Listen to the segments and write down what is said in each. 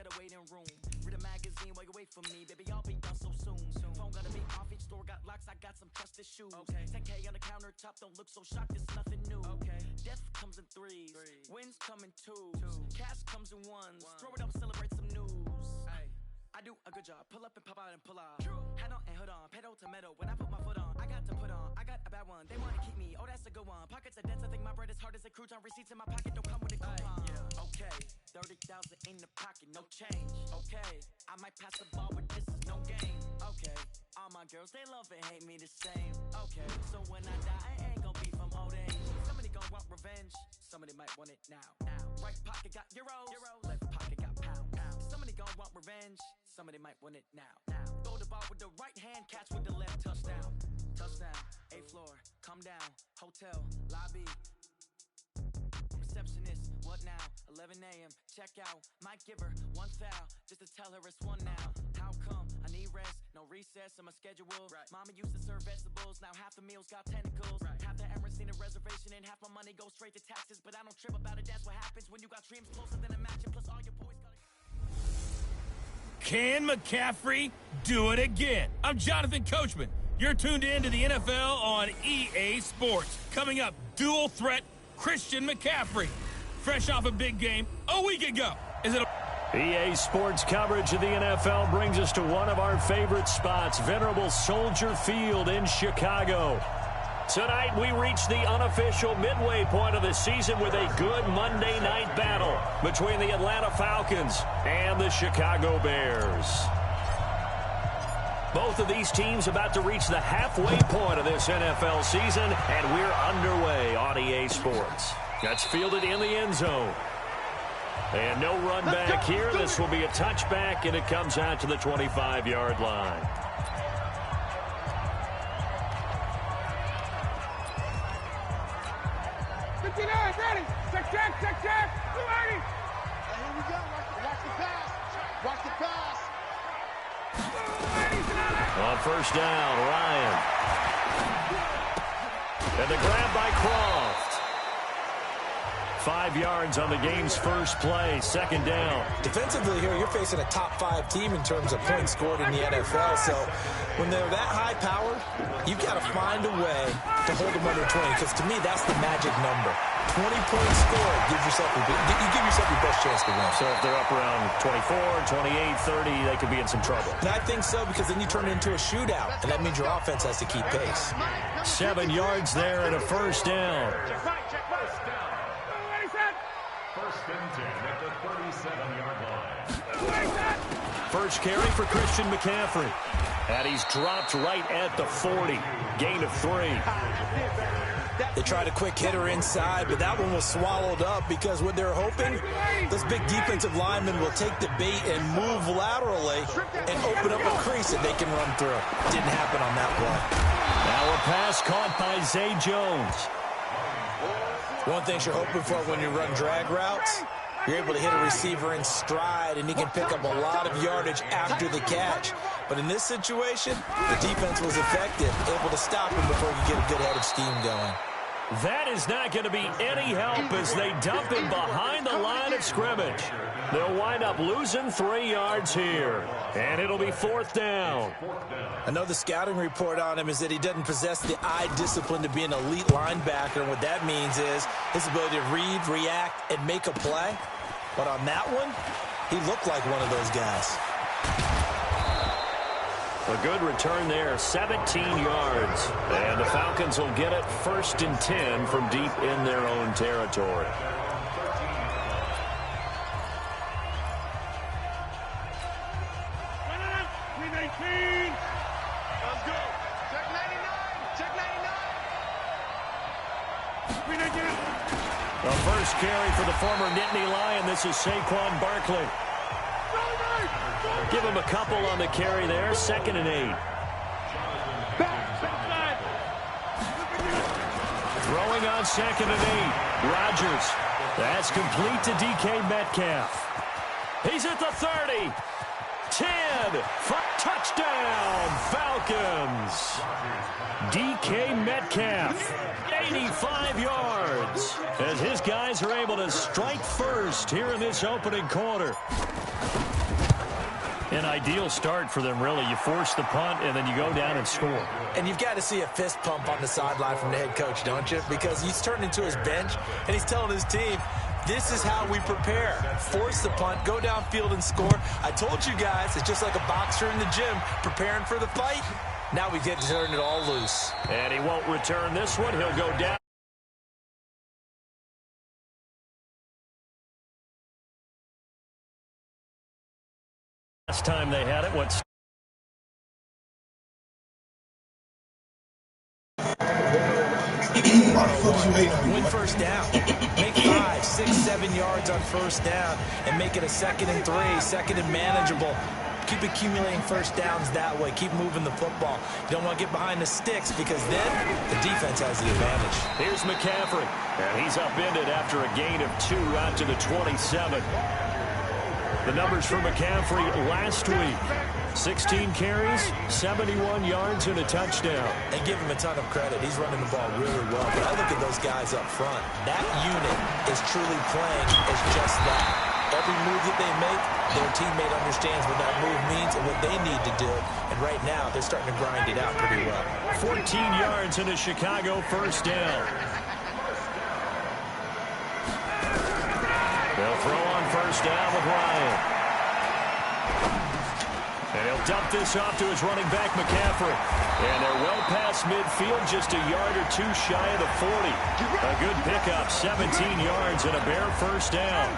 a waiting room. Read a magazine while you wait for me, baby, I'll be done so soon. Phone gotta be off, each store got locks, I got some trusted shoes. 10K on the countertop, don't look so shocked, it's nothing new. Death comes in threes, wins come in twos, cash comes in ones. Throw it up, celebrate some news. I do a good job, pull up and pop out and pull out. Hat on and hood on, pedal to metal. When I put my foot on, I got to put on. I got a bad one, they wanna keep me, oh that's a good one. Pockets are dense, I think my bread is hard as a crouton. Receipts in my pocket don't come with a coupon. Okay, 30,000 in the pocket, no change. Okay, I might pass the ball, but this is no game. Okay, all my girls, they love and hate me the same. Okay, so when I die, I ain't gon' be from old age. Somebody gon' want revenge, somebody might want it now. Right pocket got euros, left pocket got pounds. Somebody gon' want revenge, somebody might want it now. Throw the ball with the right hand, catch with the left, touchdown. Touchdown, 8th floor, come down, hotel, lobby. Receptionist, what now? 11 a.m., check out. Might give her one foul, just to tell her it's one now. How come? I need rest, no recess in my schedule. Mama used to serve vegetables, now half the meals got tentacles. Half the Emirates need a reservation and half my money goes straight to taxes. But I don't trip about it, that's what happens when you got dreams closer than a match. And plus all your boys got. Can McCaffrey do it again? I'm Jonathan Coachman. You're tuned in to the NFL on EA Sports. Coming up, dual threat Christian McCaffrey. Fresh off a big game a week ago. Is it EA Sports coverage of the NFL brings us to one of our favorite spots, venerable Soldier Field in Chicago. Tonight, we reach the unofficial midway point of the season with a good Monday night battle between the Atlanta Falcons and the Chicago Bears. Both of these teams about to reach the halfway point of this NFL season, and we're underway on EA Sports. That's fielded in the end zone. And no run back here. This will be a touchback, and it comes out to the 25-yard line. Ready. Check. 280. Here we go. Watch the pass. Watch the pass. On first down, Ryan. And the grab by Croft. 5 yards on the game's first play, second down. Defensively here, you're facing a top-5 team in terms of points scored in the NFL. So when they're that high-powered, you've got to find a way to hold them under 20. Because to me, that's the magic number. 20 points scored gives yourself your best chance to win. So if they're up around 24, 28, 30, they could be in some trouble. And I think so, because then you turn it into a shootout, and that means your offense has to keep pace. 7 yards there and a first down. First and 10 at the 37-yard line. First carry for Christian McCaffrey. And he's dropped right at the 40. Gain of 3. They tried a quick hitter inside, but that one was swallowed up because what they're hoping, this big defensive lineman will take the bait and move laterally and open up a crease that they can run through. Didn't happen on that play. Now a pass caught by Zay Jones. One thing you're hoping for when you run drag routes, you're able to hit a receiver in stride, and he can pick up a lot of yardage after the catch. But in this situation, the defense was effective, able to stop him before he could get a good head of steam going. That is not going to be any help as they dump him behind the line of scrimmage. They'll wind up losing 3 yards here, and it'll be fourth down. I know the scouting report on him is that he doesn't possess the eye discipline to be an elite linebacker, and what that means is his ability to read, react, and make a play. But on that one, he looked like one of those guys. A good return there, 17 yards. And the Falcons will get it first and 10 from deep in their own territory. Let's go. Check 99. Check 99. The first carry for the former Nittany Lion. This is Saquon Barkley. Give him a couple on the carry there. 2nd and 8. Throwing on 2nd and 8. Rodgers. That's complete to DK Metcalf. He's at the 30. 10. Touchdown, Falcons. DK Metcalf. 85 yards. As his guys are able to strike first here in this opening quarter. An ideal start for them, really. You force the punt, and then you go down and score. And you've got to see a fist pump on the sideline from the head coach, don't you? Because he's turned into his bench, and he's telling his team, this is how we prepare. Force the punt, go downfield and score. I told you guys, it's just like a boxer in the gym preparing for the fight. Now we get to turn it all loose. And he won't return this one. He'll go down. Last time they had it, what's win first down. Make 5, 6, 7 yards on first down and make it a 2nd and 3, 2nd and manageable. Keep accumulating first downs that way. Keep moving the football. You don't want to get behind the sticks because then the defense has the advantage. Here's McCaffrey, and he's upended after a gain of 2 out to the 27. The numbers for McCaffrey last week. 16 carries, 71 yards, and a touchdown. And give him a ton of credit. He's running the ball really well. But I look at those guys up front. That unit is truly playing as just that. Every move that they make, their teammate understands what that move means and what they need to do. And right now, they're starting to grind it out pretty well. 14 yards in a Chicago first down. They'll throw on first down with Ryan. And he'll dump this off to his running back, McCaffrey. And they're well past midfield, just a yard or 2 shy of the 40. A good pickup, 17 yards and a bare first down.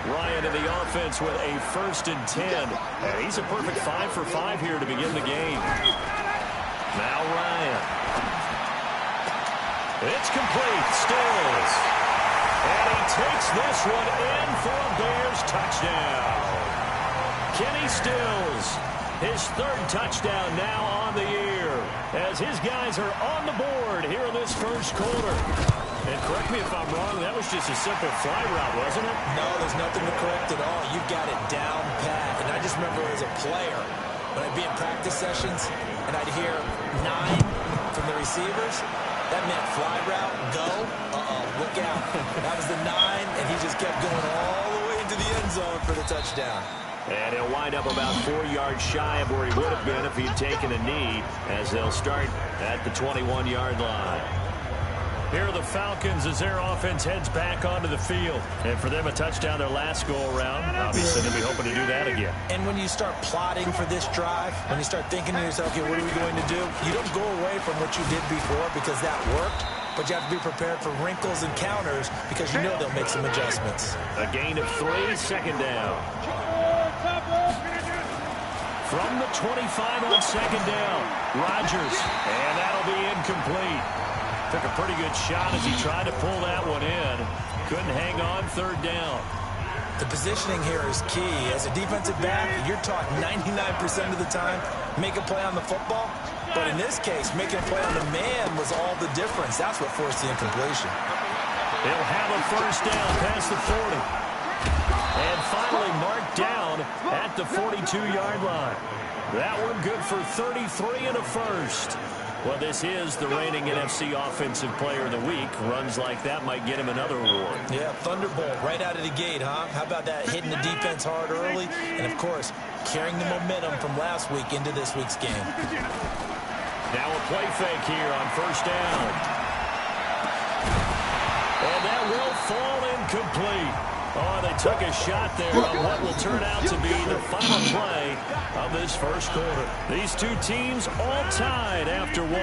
Ryan in the offense with a 1st and 10. And he's a perfect 5 for 5 here to begin the game. Now Ryan. It's complete. Stills. And he takes this one in for a Bears touchdown. Kenny Stills, his 3rd touchdown now on the year, as his guys are on the board here in this first quarter. And correct me if I'm wrong, that was just a simple fly route, wasn't it? No, there's nothing to correct at all. You've got it down pat. And I just remember as a player, when I'd be in practice sessions and I'd hear 9 from the receivers, that meant fly route, go, look out. That was the 9, and he just kept going all the way into the end zone for the touchdown. And he'll wind up about 4 yards shy of where he would have been if he'd taken a knee, as they'll start at the 21-yard line. Here are the Falcons as their offense heads back onto the field. And for them, a touchdown their last go-around. Obviously, they'll be hoping to do that again. And when you start plotting for this drive, when you start thinking to yourself, okay, what are we going to do? You don't go away from what you did before because that worked. But you have to be prepared for wrinkles and counters because you know they'll make some adjustments. A gain of 3, 2nd down. From the 25 on 2nd down, Rodgers. And that'll be incomplete. Took a pretty good shot as he tried to pull that one in. Couldn't hang on 3rd down. The positioning here is key. As a defensive back, you're taught 99% of the time, make a play on the football. But in this case, making a play on the man was all the difference. That's what forced the incompletion. They'll have a first down past the 40. And finally marked down at the 42-yard line. That one good for 33 and a first. Well, this is the reigning NFC Offensive Player of the Week. Runs like that might get him another award. Yeah, Thunderbolt right out of the gate, huh? How about that, hitting the defense hard early? And, of course, carrying the momentum from last week into this week's game. Now a play fake here on first down. And that will fall incomplete. Oh, they took a shot there on what will turn out to be the final play of this first quarter. These two teams all tied after 1. On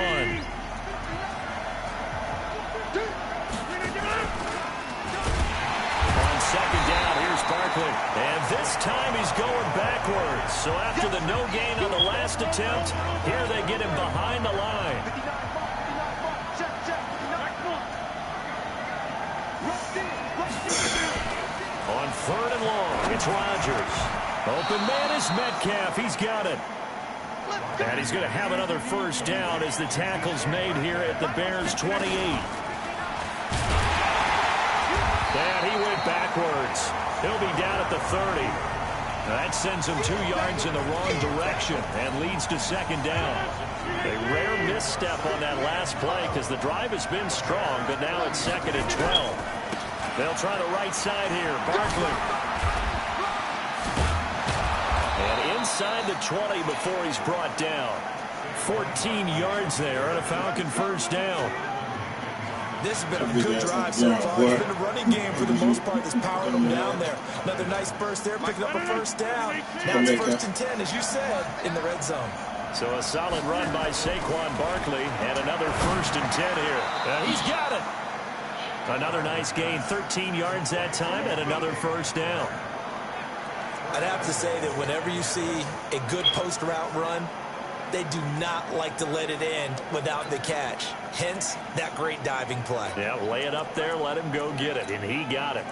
2nd down, here's Barkley. And this time he's going backwards. So after the no gain on the last attempt, here they get him behind the line. On 3rd and long, it's Rodgers. Open man is Metcalf. He's got it. And he's going to have another first down as the tackle's made here at the Bears' 28. And he went backwards. He'll be down at the 30. That sends him 2 yards in the wrong direction and leads to 2nd down. A rare misstep on that last play because the drive has been strong, but now it's 2nd and 12. They'll try the right side here. Barkley. And inside the 20 before he's brought down. 14 yards there and a Falcon first down. This has been a good drive so far. It's been a running game for the most part that's powering them down there. Another nice burst there, picking up a first down. Now it's 1st and 10, as you said, in the red zone. So a solid run by Saquon Barkley and another 1st and 10 here. He's got it. Another nice gain, 13 yards that time, and another first down. I'd have to say that whenever you see a good post route run, they do not like to let it end without the catch. Hence, that great diving play. Yeah, lay it up there, let him go get it, and he got it.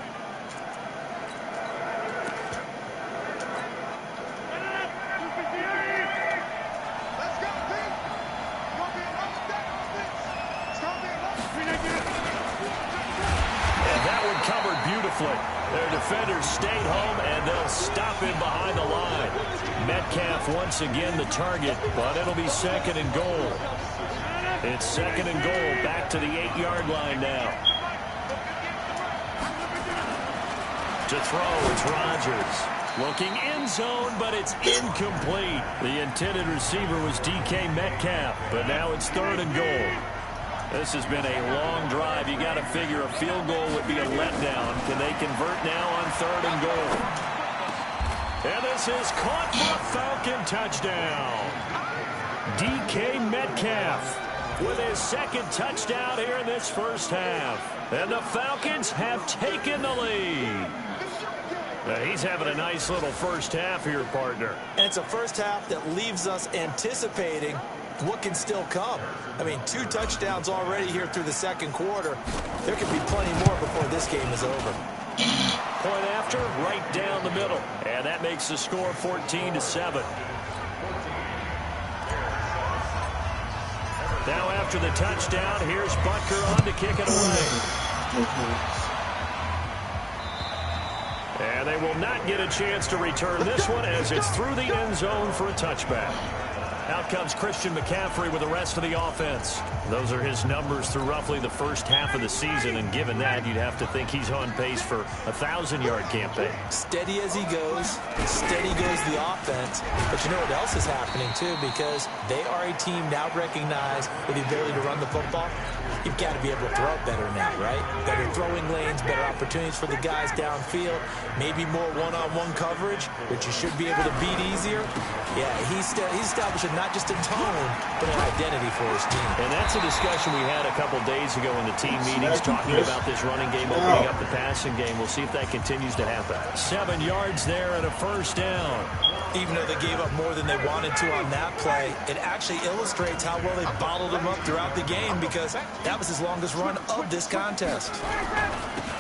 And that one covered beautifully. Their defenders stayed home, and they'll stop him behind the line. Metcalf once again the target, but it'll be 2nd and goal. It's 2nd and goal, back to the 8-yard line now. To throw, it's Rodgers. Looking end zone, but it's incomplete. The intended receiver was DK Metcalf, but now it's 3rd and goal. This has been a long drive. You got to figure a field goal would be a letdown. Can they convert now on 3rd and goal? And this is caught for a Falcon touchdown. DK Metcalf with his 2nd touchdown here in this first half. And the Falcons have taken the lead. He's having a nice little first half here, partner. And it's a first half that leaves us anticipating what can still come. I mean, 2 touchdowns already here through the 2nd quarter. There could be plenty more before this game is over. Point after, right down the middle. And that makes the score 14-7. Now after the touchdown, here's Butker on to kick it away. And they will not get a chance to return this one as it's through the end zone for a touchback. Out comes Christian McCaffrey with the rest of the offense. Those are his numbers through roughly the first half of the season, and given that, you'd have to think he's on pace for a 1,000-yard campaign. Steady as he goes, steady goes the offense. But you know what else is happening, too, because they are a team now recognized with the ability to run the football. You've got to be able to throw it better now, right? Better throwing lanes, better opportunities for the guys downfield, maybe more one-on-one coverage, which you should be able to beat easier. Yeah, he's establishing not just a tone, but an identity for his team. And that's a discussion we had a couple days ago in the team meetings, talking about this running game opening up the passing game. We'll see if that continues to happen. 7 yards there and a first down. Even though they gave up more than they wanted to on that play, it actually illustrates how well they bottled him up throughout the game, because that was his longest run of this contest.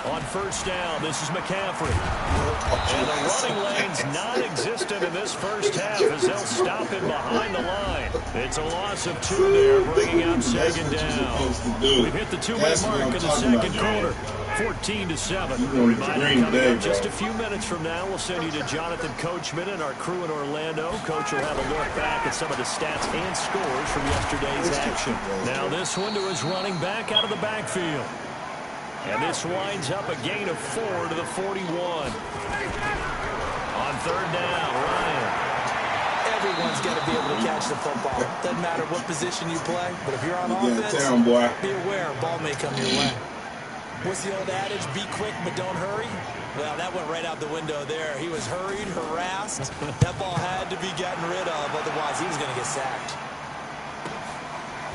On first down, this is McCaffrey. And the running lane's non-existent in this first half as they'll stop him behind the line. It's a loss of 2 there, bringing out 2nd down. We've hit the 2-minute mark in the 2nd quarter. 14-7. Reminder coming up just a few minutes from now. We'll send you to Jonathan Coachman and our crew in Orlando. Coach will have a look back at some of the stats and scores from yesterday's action. Now this one to his running back out of the backfield. And this winds up a gain of 4 to the 41. On 3rd down, Ryan. Everyone's got to be able to catch the football. Doesn't matter what position you play, but if you're on offense, be aware a ball may come your way. What's the old adage? Be quick, but don't hurry. Well, that went right out the window there. He was hurried, harassed. That ball had to be gotten rid of, otherwise he was going to get sacked.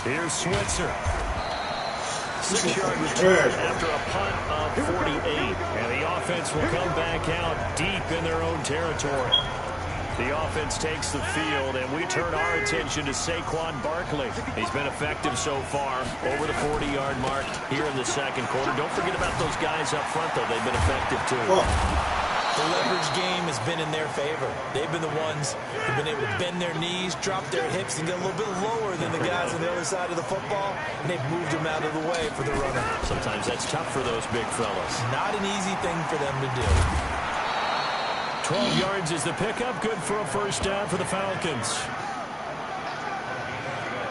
Here's Switzer. 6-yard return after a punt of 48. And the offense will come back out deep in their own territory. The offense takes the field, and we turn our attention to Saquon Barkley. He's been effective so far, over the 40-yard mark here in the 2nd quarter. Don't forget about those guys up front, though. They've been effective, too. The leverage game has been in their favor. They've been the ones who've been able to bend their knees, drop their hips, and get a little bit lower than the guys on the other side of the football, and they've moved them out of the way for the runner. Sometimes that's tough for those big fellas. Not an easy thing for them to do. 12 yards is the pickup. Good for a first down for the Falcons.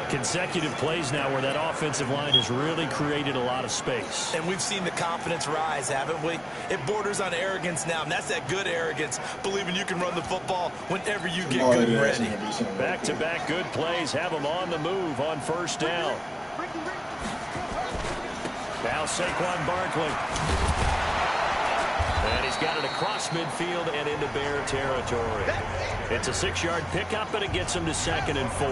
Consecutive plays now where that offensive line has really created a lot of space. And we've seen the confidence rise, haven't we? It borders on arrogance now, and that's that good arrogance, believing you can run the football whenever you get good and ready. Back-to-back good plays have them on the move on first down. Now Saquon Barkley. And he's got it across midfield and into Bear territory. It's a 6-yard pickup, and it gets him to 2nd and 4.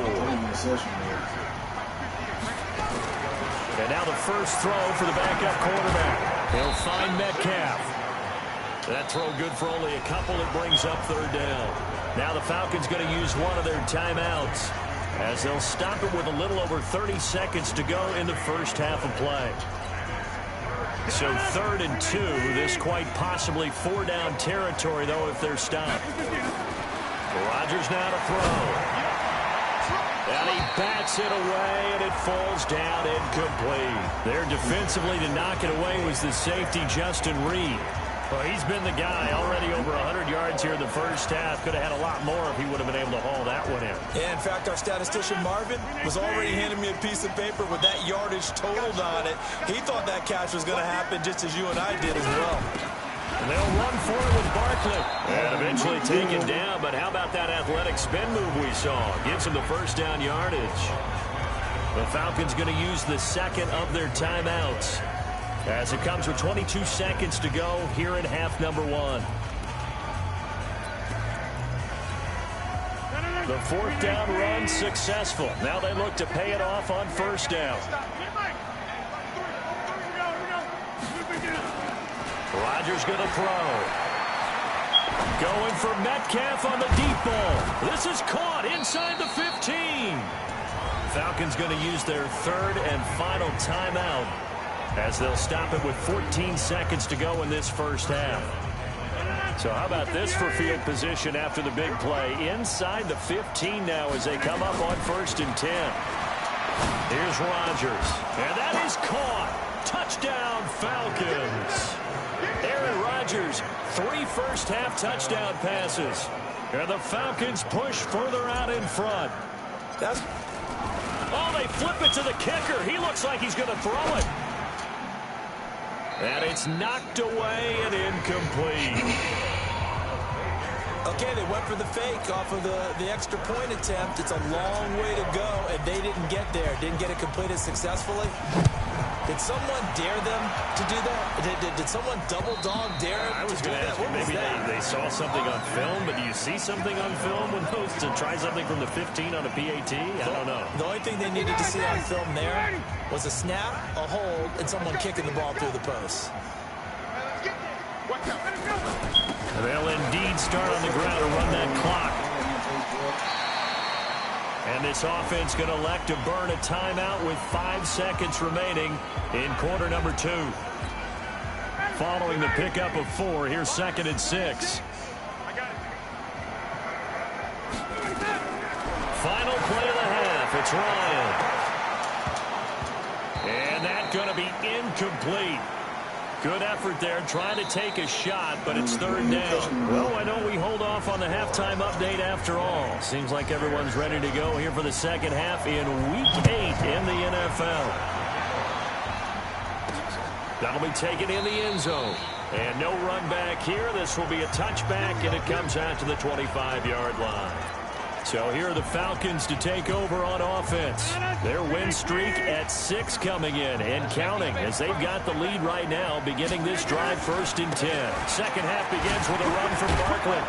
And now the first throw for the backup quarterback. He'll find Metcalf. That throw good for only a couple. It brings up 3rd down. Now the Falcons going to use one of their timeouts as they'll stop it with a little over 30 seconds to go in the first half of play. So 3rd and 2. This quite possibly 4-down territory, though, if they're stopped. Rodgers now to throw. And he bats it away, and it falls down incomplete. There defensively to knock it away was the safety, Justin Reed. Well, he's been the guy already over 100 yards here in the first half. Could have had a lot more if he would have been able to haul that one in. Yeah, in fact, our statistician Marvin was already handing me a piece of paper with that yardage totaled on it. He thought that catch was going to happen just as you and I did as well. And they'll run for it with Barkley. And eventually taken down, but how about that athletic spin move we saw? Gives him the first down yardage. The Falcons going to use the second of their timeouts as it comes with 22 seconds to go here in half number 1. The 4th down run successful. Now they look to pay it off on first down. Rodgers going to throw. Going for Metcalf on the deep ball. This is caught inside the 15. Falcons going to use their 3rd and final timeout as they'll stop it with 14 seconds to go in this first half. So how about this for field position after the big play? Inside the 15 now as they come up on 1st and 10. Here's Rodgers. And that is caught. Touchdown, Falcons. Aaron Rodgers, 3 first-half touchdown passes. And the Falcons push further out in front. Oh, they flip it to the kicker. He looks like he's going to throw it. And it's knocked away and incomplete. Okay, they went for the fake off of the extra point attempt. It's a long way to go, and they didn't get there. Didn't get it completed successfully. Did someone dare them to do that? Did someone double dog dare them? I was going to ask you, maybe they saw something on film, but do you see something on film when those to try something from the 15 on a PAT? I don't know. The only thing they needed to see on film there was a snap, a hold, and someone kicking the ball through the post. They'll indeed start on the ground and run that clock. And this offense going to elect to burn a timeout with 5 seconds remaining in quarter number 2. Following the pickup of 4, here's 2nd and 6. Final play of the half. It's Ryan. And that's going to be incomplete. Good effort there, trying to take a shot, but it's 3rd down. Well, why don't we hold off on the halftime update after all? Seems like everyone's ready to go here for the second half in Week 8 in the NFL. That'll be taken in the end zone. And no run back here. This will be a touchback, and it comes out to the 25-yard line. So here are the Falcons to take over on offense. Their win streak at 6 coming in and counting as they've got the lead right now beginning this drive 1st and 10. Second half begins with a run from Barkley.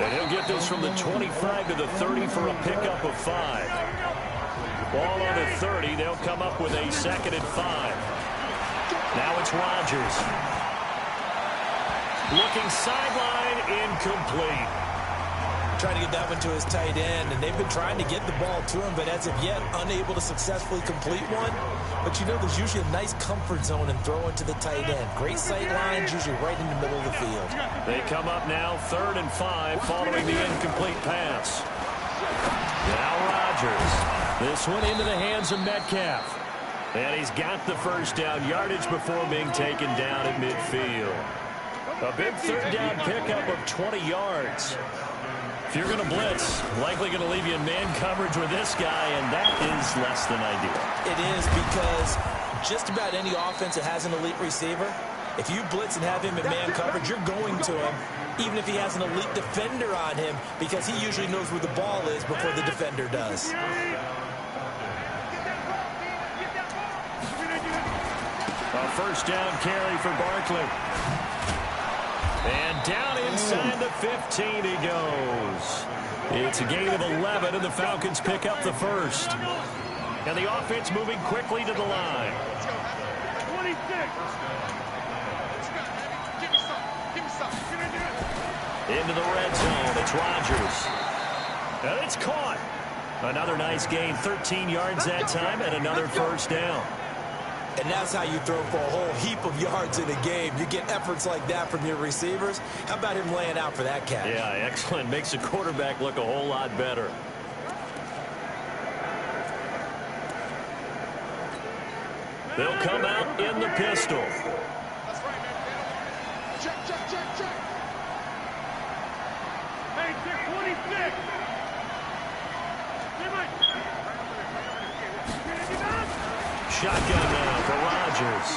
And he'll get this from the 25 to the 30 for a pickup of 5. Ball on the 30. They'll come up with a 2nd and 5. Now it's Rodgers. Looking sideline, incomplete. Trying to get that one to his tight end, and they've been trying to get the ball to him, but as of yet, unable to successfully complete one. But you know, there's usually a nice comfort zone in throwing to the tight end. Great sight lines, usually right in the middle of the field. They come up now 3rd and 5 following the incomplete pass. Now Rodgers. This one into the hands of Metcalf. And he's got the first down yardage before being taken down at midfield. A big 3rd down pickup of 20 yards. If you're going to blitz, likely going to leave you in man coverage with this guy, and that is less than ideal. It is, because just about any offense that has an elite receiver, if you blitz and have him in man coverage, you're going to him, even if he has an elite defender on him, because he usually knows where the ball is before the defender does. A first down carry for Barkley. And down inside the 15 he goes. It's a gain of 11, and the Falcons pick up the first. And the offense moving quickly to the line. 26. Into the red zone. It's Rodgers. And it's caught. Another nice gain, 13 yards that time, and another first down. And that's how you throw for a whole heap of yards in a game. You get efforts like that from your receivers. How about him laying out for that catch? Yeah, excellent. Makes the quarterback look a whole lot better. They'll come out in the pistol. That's right, man. Check, check, check, check. Hey, check 26. Shotgun now for Rodgers.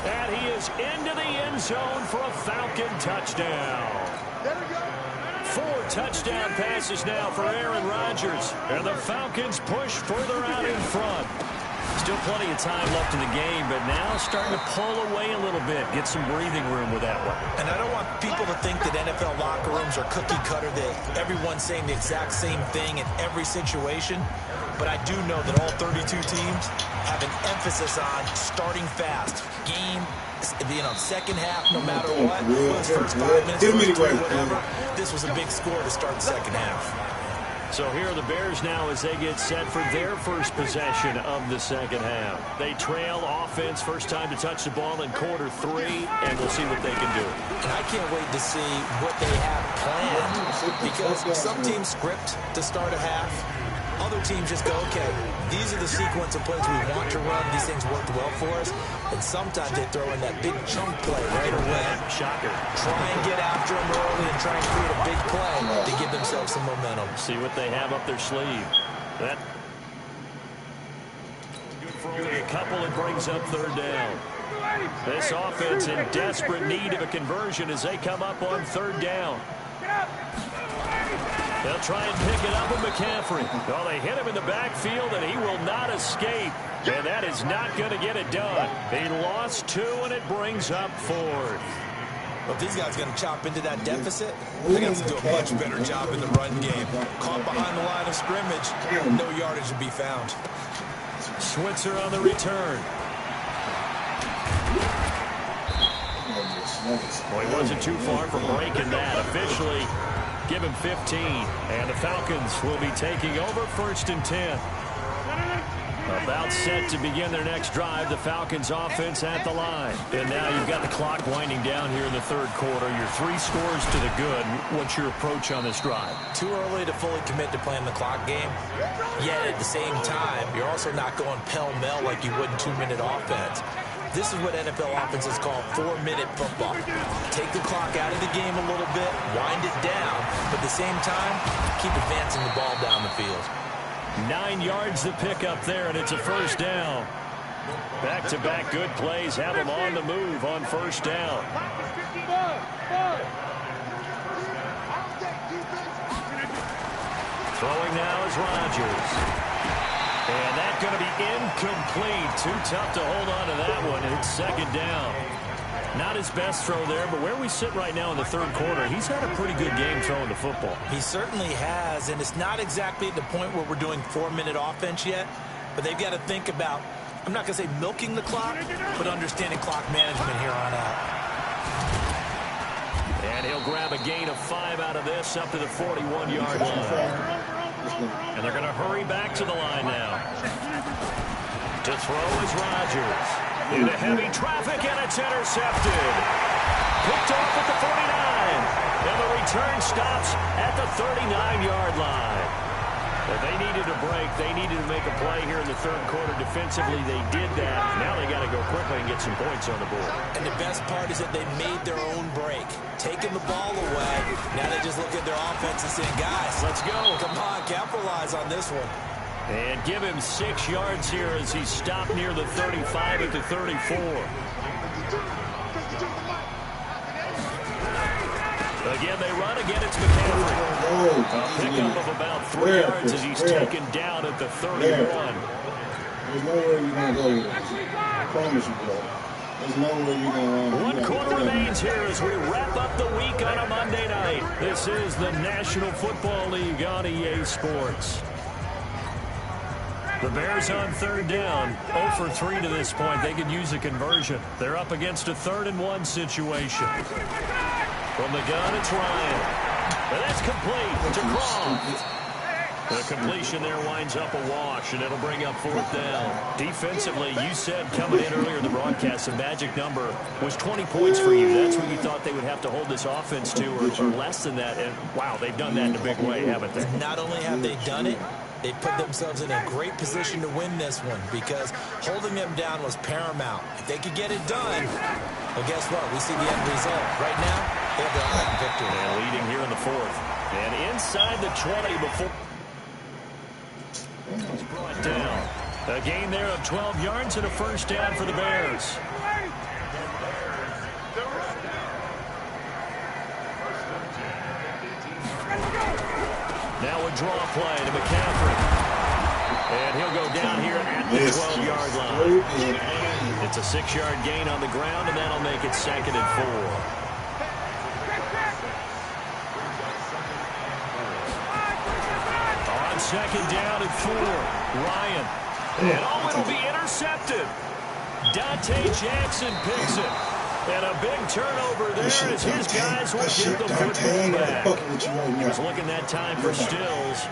And he is into the end zone for a Falcon touchdown. 4 touchdown passes now for Aaron Rodgers. And the Falcons push further out in front. Still plenty of time left in the game, but now starting to pull away a little bit. Get some breathing room with that one. And I don't want people to think that NFL locker rooms are cookie cutter, that everyone's saying the exact same thing in every situation. But I do know that all 32 teams have an emphasis on starting fast. Game, second half, no matter what. Those first 5 minutes, first 3, whatever. This was a big score to start the second half. So here are the Bears now as they get set for their first possession of the second half. They trail offense, first time to touch the ball in quarter 3, and we'll see what they can do. And I can't wait to see what they have planned, because some teams script to start a half. Other teams just go, okay, these are the sequence of plays we want to run. These things worked well for us. And sometimes they throw in that big chunk play right away. Shocker. Try and get after them early and try and create a big play to give themselves some momentum. See what they have up their sleeve. That good for only a couple, and brings up third down. This offense in desperate need of a conversion as they come up on third down. They'll try and pick it up with McCaffrey. Well, they hit him in the backfield, and he will not escape. And that is not going to get it done. He lost 2, and it brings up 4th. Well, if these guys are going to chop into that deficit, they're going to have to do a much better job in the run game. Caught behind the line of scrimmage, no yardage to be found. Switzer on the return. Well, he wasn't too far from breaking that. Officially, give him 15. And the Falcons will be taking over 1st and 10. About set to begin their next drive. The Falcons offense at the line. And now you've got the clock winding down here in the third quarter. You're 3 scores to the good. What's your approach on this drive? Too early to fully commit to playing the clock game. Yet at the same time, you're also not going pell-mell like you would in 2-minute offense. This is what NFL offenses call 4-minute football. Take the clock out of the game a little bit, wind it down, but at the same time, keep advancing the ball down the field. 9 yards to pick up there, and it's a first down. Back-to-back good plays have them on the move on first down. Throwing now is Rodgers. And that's going to be incomplete. Too tough to hold on to that one. It's second down. Not his best throw there, but where we sit right now in the third quarter, he's had a pretty good game throwing the football. He certainly has, and it's not exactly at the point where we're doing 4-minute offense yet, but they've got to think about, I'm not going to say milking the clock, but understanding clock management here on out. And he'll grab a gain of 5 out of this up to the 41-yard line. And they're going to hurry back to the line now. To throw is Rodgers. Into heavy traffic, and it's intercepted. Picked off at the 49. And the return stops at the 39-yard line. Well, they needed a break. They needed to make a play here in the third quarter. Defensively, they did that. Now they got to go quickly and get some points on the board. And the best part is that they made their own break. Taking the ball away. Now they just look at their offense and saying, guys, let's go. Come on, capitalize on this one. And give him 6 yards here as he stopped near the 35 at the 34. Again, they run. Again, it's McCaffrey. A pickup of about 3 yards as he's taken down at the 31. There's nowhere you're going to go with it. I promise you, bro. There's nowhere you're going to run. 1 quarter remains here as we wrap up the week on a Monday night. This is the National Football League on EA Sports. The Bears on third down, 0 for 3 to this point. They could use a conversion. They're up against a 3rd-and-1 situation. From the gun, it's Ryan. And that's complete to Croft. The completion there winds up a wash, and it'll bring up 4th down. Defensively, you said coming in earlier in the broadcast, the magic number was 20 points for you. That's what you thought they would have to hold this offense to, or less than that. And, wow, they've done that in a big way, haven't they? Not only have they done it, they put themselves in a great position to win this one because holding them down was paramount. If they could get it done, well, guess what? We see the end result. Right now, they have their own victory. And leading here in the 4th. And inside the 20 before it's brought down. A gain there of 12 yards and a 1st down for the Bears. Now a draw play to McCaffrey. And he'll go down here at the 12-yard line. It's a 6-yard gain on the ground, and that'll make it 2nd and 4. On 2nd down and 4, Ryan. And it'll be intercepted. Dante Jackson picks it. And a big turnover there as his guys will get the football back. He was looking that time for Stills.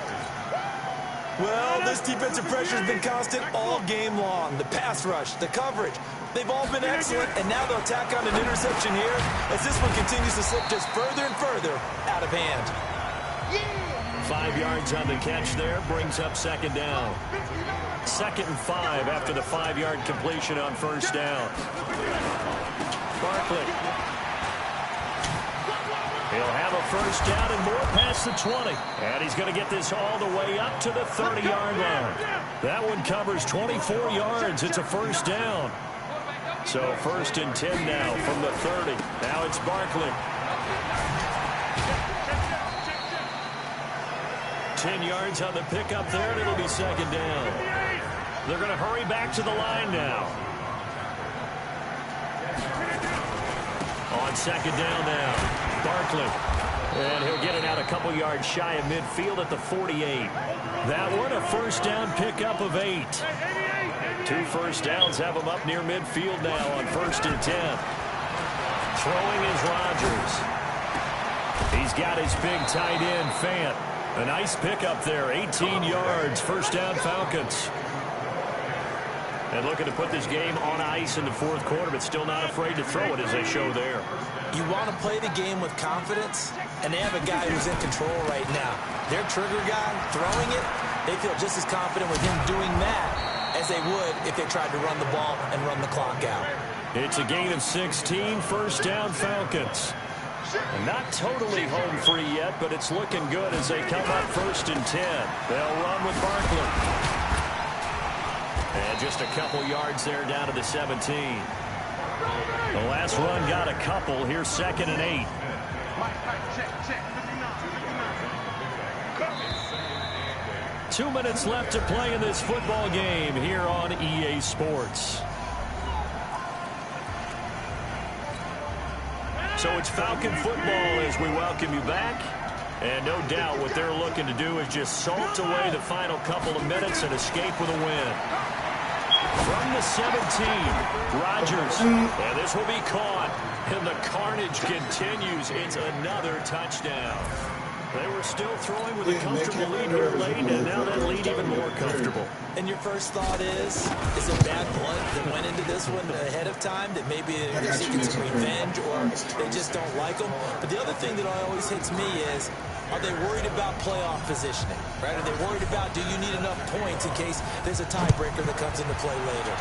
Well, this defensive pressure has been constant all game long. The pass rush, the coverage, they've all been excellent, and now they'll tack on an interception here as this one continues to slip just further and further out of hand. 5 yards on the catch there, brings up 2nd down. 2nd and 5 after the 5-yard completion on 1st down. Barkley. He'll have a 1st down and more past the 20. And he's going to get this all the way up to the 30-yard line. That one covers 24 yards. It's a 1st down. So 1st and 10 now from the 30. Now it's Barkley. 10 yards on the pickup there, and it'll be 2nd down. They're going to hurry back to the line now. On 2nd down now, Barkley. And he'll get it out a couple yards shy of midfield at the 48. That one a 1st down pickup of 8. 2 1st downs have him up near midfield now on 1st and 10. Throwing is Rodgers. He's got his big tight end, Fant. A nice pickup there, 18 yards, 1st down Falcons. And looking to put this game on ice in the 4th quarter, but still not afraid to throw it as they show there. You want to play the game with confidence, and they have a guy who's in control right now. Their trigger guy throwing it, they feel just as confident with him doing that as they would if they tried to run the ball and run the clock out. It's a gain of 16, 1st down Falcons. And not totally home free yet, but it's looking good as they come up 1st and 10. They'll run with Barkley. And just a couple yards there down to the 17. The last run got a couple. Here's 2nd and 8. Two minutes left to play in this football game here on EA Sports. So it's Falcon football as we welcome you back. And no doubt what they're looking to do is just salt away the final couple of minutes and escape with a win. From the 17, Rodgers. And this will be caught. And the carnage continues. It's another touchdown. They were still throwing with a comfortable lead here late, and now that lead even more comfortable. And your first thought is it bad blood that went into this one ahead of time, that maybe they're seeking some revenge, or they just don't like them? But the other thing that always hits me is, are they worried about playoff positioning, right? Are they worried about, do you need enough points in case there's a tiebreaker that comes into play later?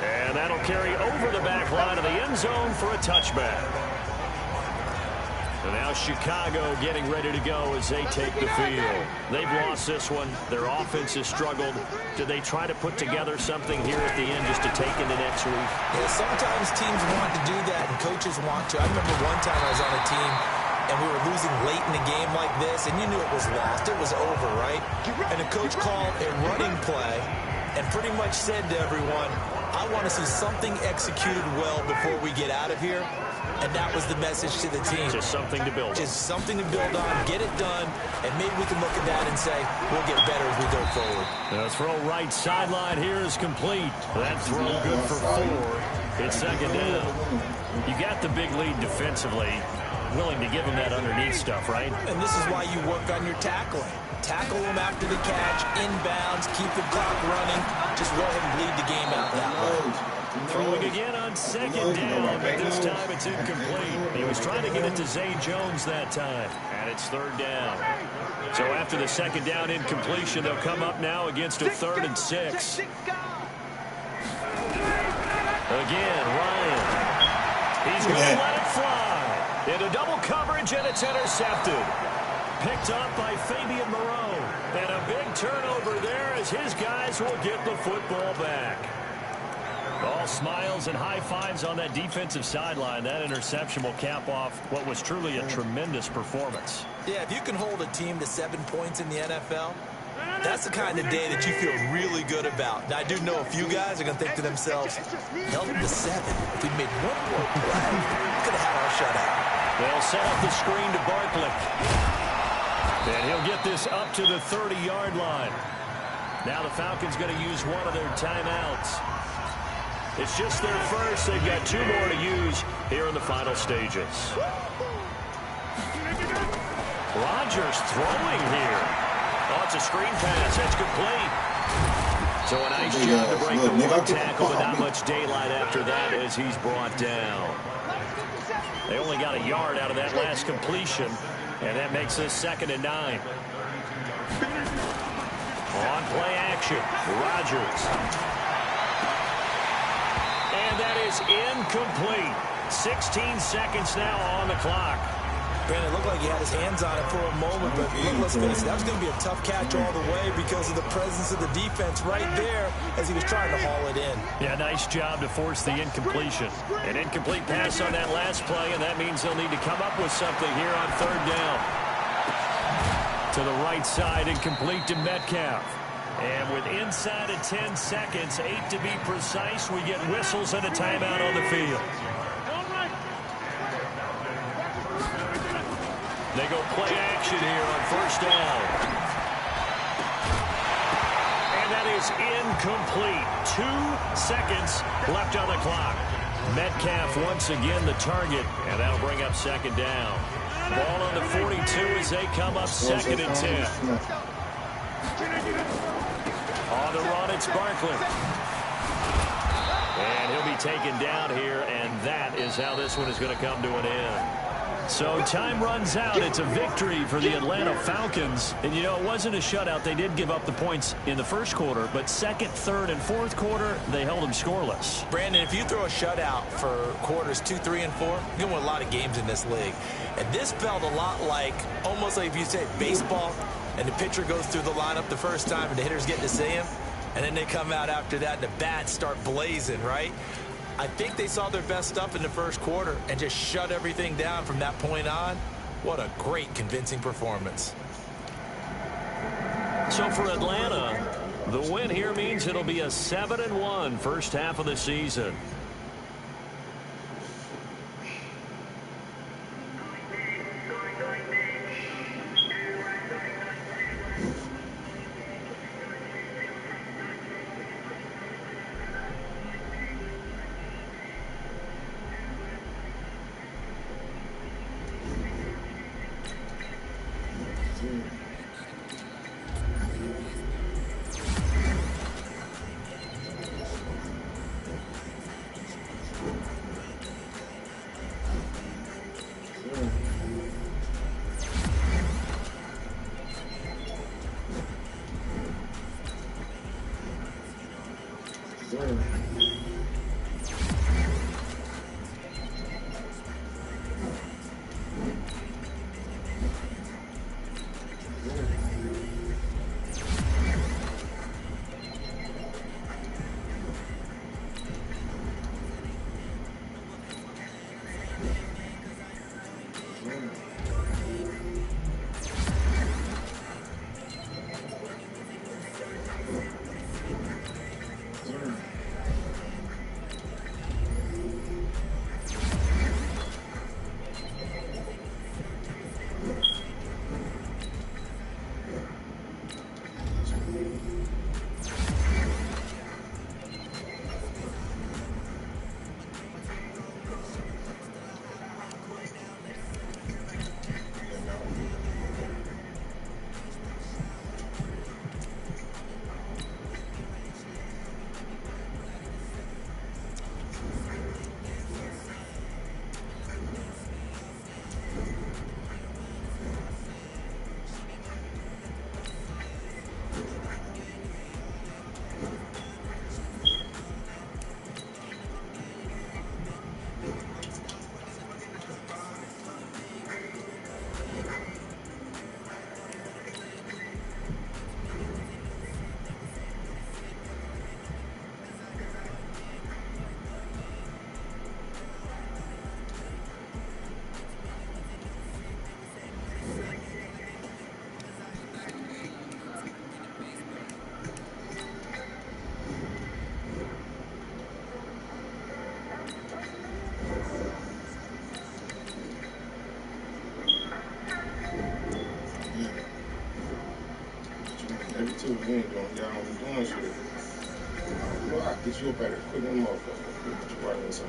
And that'll carry over the back line of the end zone for a touchback. So now Chicago getting ready to go as they take the field. They've lost this one. Their offense has struggled. Do they try to put together something here at the end just to take into next week? Yeah, sometimes teams want to do that and coaches want to. I remember one time I was on a team and we were losing late in a game like this, and you knew it was lost. It was over, right? And the coach called a running play and pretty much said to everyone, I want to see something executed well before we get out of here. And that was the message to the team. Just something to build on. Just something to build on, get it done, and maybe we can look at that and say, we'll get better as we go forward. The throw right sideline here is complete. That throw good for 4. It's second down. You got the big lead defensively, willing to give them that underneath stuff, right? And this is why you work on your tackling. Tackle them after the catch, inbounds, keep the clock running. Just go ahead and bleed the game out that way. Throwing again on second down, but this time it's incomplete. He was trying to get it to Zay Jones that time, and it's third down. So after the second down incompletion, they'll come up now against a 3rd and 6. Again, Ryan. He's going to let it fly. Into double coverage, and it's intercepted. Picked up by Fabian Moreau. And a big turnover there as his guys will get the football back. All smiles and high fives on that defensive sideline. That interception will cap off what was truly a tremendous performance. Yeah, if you can hold a team to 7 points in the NFL, that's the kind of day that you feel really good about. Now, I do know a few guys are going to think to themselves, held them to 7. If we'd made one more play, we could have had our shutout. They'll set up the screen to Barkley. And he'll get this up to the 30-yard line. Now the Falcons going to use one of their timeouts. It's just their first. They've got 2 more to use here in the final stages. Rodgers throwing here. Oh, it's a screen pass. That's complete. So a nice job to break the 1 tackle, but not much daylight after that as he's brought down. They only got a yard out of that last completion, and that makes this 2nd and 9. On play action, Rodgers. And that is incomplete. 16 seconds now on the clock. Brandon, it looked like he had his hands on it for a moment, but let's face it, that was going to be a tough catch all the way because of the presence of the defense right there as he was trying to haul it in. Yeah, nice job to force the incompletion. An incomplete pass on that last play, and that means they'll need to come up with something here on 3rd down. To the right side, incomplete to Metcalf. And with inside of 10 seconds, 8 to be precise, we get whistles and a timeout on the field. They go play action here on 1st down. And that is incomplete. 2 seconds left on the clock. Metcalf once again the target, and that'll bring up 2nd down. Ball on the 42 as they come up 2nd and 10. On the run, it's Barkley. And he'll be taken down here, and that is how this one is going to come to an end. So time runs out. It's a victory for the Atlanta Falcons. And, you know, it wasn't a shutout. They did give up the points in the first quarter, but 2nd, 3rd, and 4th quarter, they held them scoreless. Brandon, if you throw a shutout for quarters 2, 3, and 4, you win a lot of games in this league. And this felt a lot like, almost like if you say baseball, and the pitcher goes through the lineup the first time and the hitters get to see him, and then they come out after that and the bats start blazing, right? I think they saw their best stuff in the first quarter and just shut everything down from that point on. What a great, convincing performance. So for Atlanta, the win here means it'll be a 7-1 first half of the season. Get you up at it quick than a motherfucker. Get you right in some.